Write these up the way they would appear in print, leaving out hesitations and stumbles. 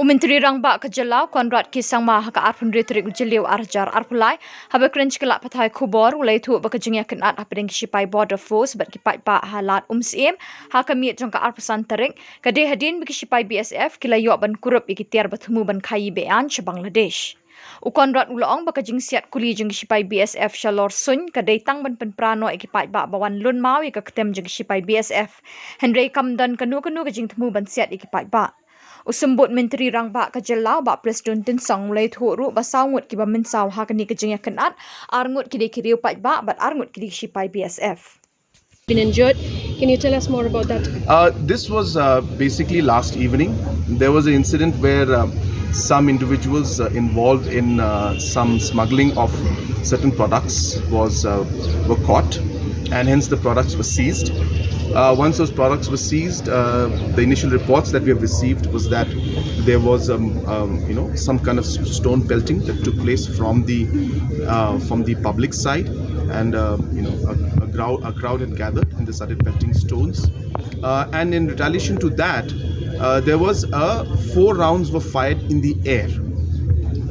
Menteri Rangba Kejelau Konrad Kisang Maha ka arpun ritrik jeliu arjar arpulai habe krench kelak patai kubor ulai tu bakajengya kenat apedeng Shipai border force bat ki Paidbah halat siem ha kamiet jong ka arpusan terik kade hadin bagi Shipai BSF kila yo ban kurup ikitiar bertemu ban kai bean che Bangladesh. Konrad ulong bakajeng siat kuli jeng Shipai BSF Shalor Sun kadai tang ban penprano iki Paidbah bawan lun mau ika ketem jeng Shipai BSF Henry Kamdan kanu kajeng temu ban siat iki Paidbah. Usembut Menteri Rangba Kejelau ba Prestone Tynsong mulai thuru basau ngut ki ba Mynsaw ha kani kejengya kenat arngut ki Riew Paidbah bat arngut ki Shipai BSF. Been injured. Can you tell us more about that? This was basically last evening. There was an incident where some individuals involved in some smuggling of certain products were caught, and hence the products were seized. Once those products were seized, the initial reports that we have received was that there was some kind of stone pelting that took place from the public side, and a crowd had gathered and they started pelting stones. And in retaliation to that, there was 4 rounds were fired in the air.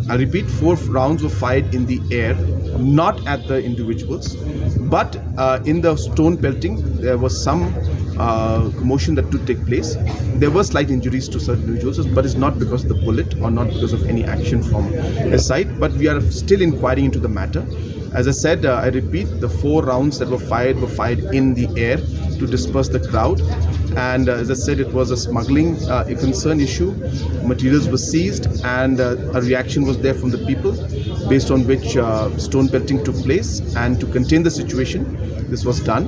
I repeat, 4 rounds were fired in the air, not at the individuals, but in the stone pelting, there was some commotion that took take place. There were slight injuries to certain individuals, but it's not because of the bullet or not because of any action from his side. But we are still inquiring into the matter. As I said, I repeat, the 4 rounds that were fired in the air to disperse the crowd. And as I said, it was a smuggling a concern issue. Materials were seized, and a reaction was there from the people, based on which stone pelting took place. And to contain the situation, this was done.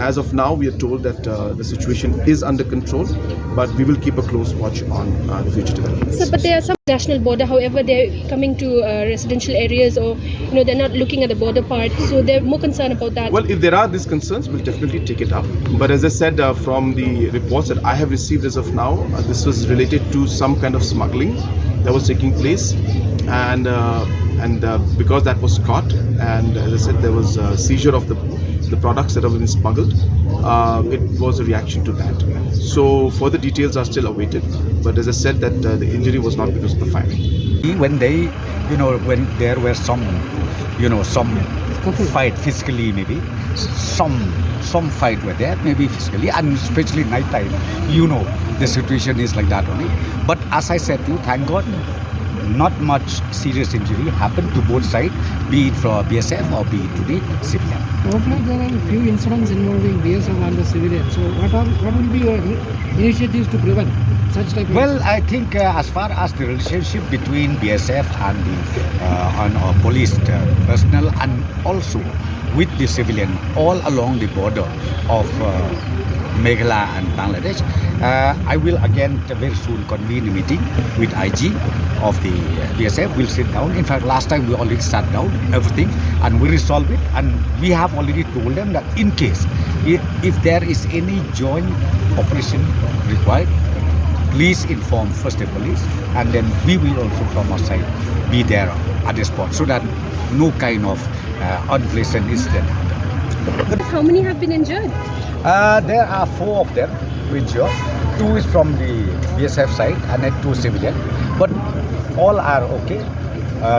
As of now, we are told that the situation is under control, but we will keep a close watch on the future developments. So, but there are some national border. However, they're coming to residential areas, or they're not looking at the border part. So they're more concerned about that. Well, if there are these concerns, we'll definitely take it up. But as I said, from the reports that I have received as of now, this was related to some kind of smuggling that was taking place, and because that was caught, and as I said, there was a seizure of the products that have been smuggled. It was a reaction to that. So further details are still awaited. But as I said, that the injury was not because of the firing. When they, when there were some fight physically, maybe some fight were there, maybe physically, and especially night time, the situation is like that only. But as I said to you, thank God, not much serious injury happened to both sides, be it for BSF or be it to the civilian. Hopefully there are a few incidents involving BSF and the civilian. So what will be your initiatives to prevent such type of... Well, I think as far as the relationship between BSF and the police personnel, and also with the civilian all along the border of Meghalaya and Bangladesh, I will again very soon convene a meeting with IG of the BSF. We'll sit down. In fact, last time we already sat down everything and we resolved it, and we have already told them that in case if there is any joint operation required, please inform first the police, and then we will also from our side be there at the spot, so that no kind of unpleasant incident happen. How many have been injured? There are 4 of them injured. 2 is from the BSF side and then 2 civilian. But all are okay.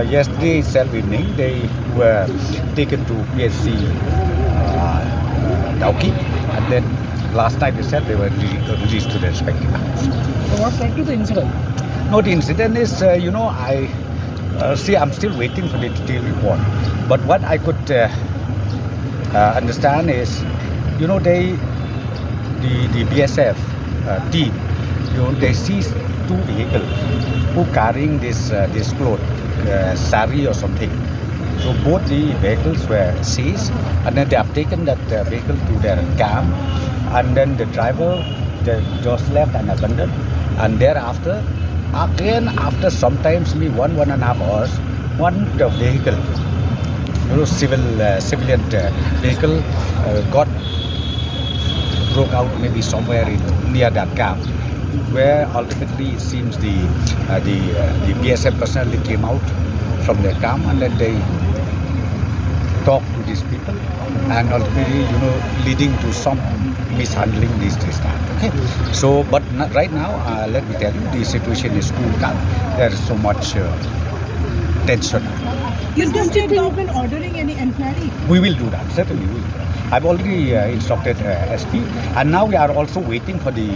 Yesterday itself evening, they were taken to PSC Dauki, and then last night itself they were released to their respective homes. So what led to the incident? No, the incident is, I see, I'm still waiting for the detailed report. But what I could understand is, the BSF team, they seized 2 vehicles who carrying this cloth, sari or something. So both the vehicles were seized, and then they have taken that vehicle to their camp, and then the driver just left and abandoned. And thereafter, again after sometimes 1.5 hours, one vehicle, civilian vehicle got broke out maybe somewhere near that camp, where ultimately it seems the BSF personnel came out from their camp, and then they talked to these people, and ultimately leading to some mishandling these days. Okay, so but right now, let me tell you, the situation is cooled down. There is so much tension. Is the state government ordering any inquiry? We will do that, certainly we will. I've already instructed SP, and now we are also waiting for the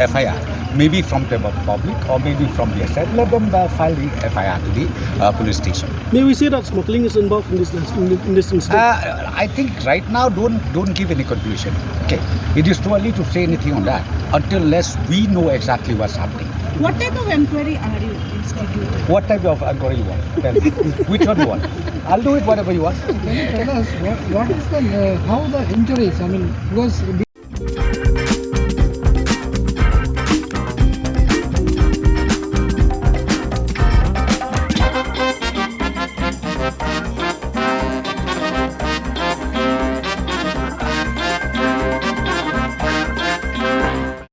FIR, maybe from the public or maybe from the SAT. Let them file the FIR to the police station. May we say that smuggling is involved in this incident? I think right now don't give any conclusion. Okay, it is too early to say anything on that unless we know exactly what's happening. What type of inquiry are you instituting? What type of inquiry you want? Tell me. Which one you want? I'll do it whatever you want. Can you tell us what is the how the injuries? I mean, because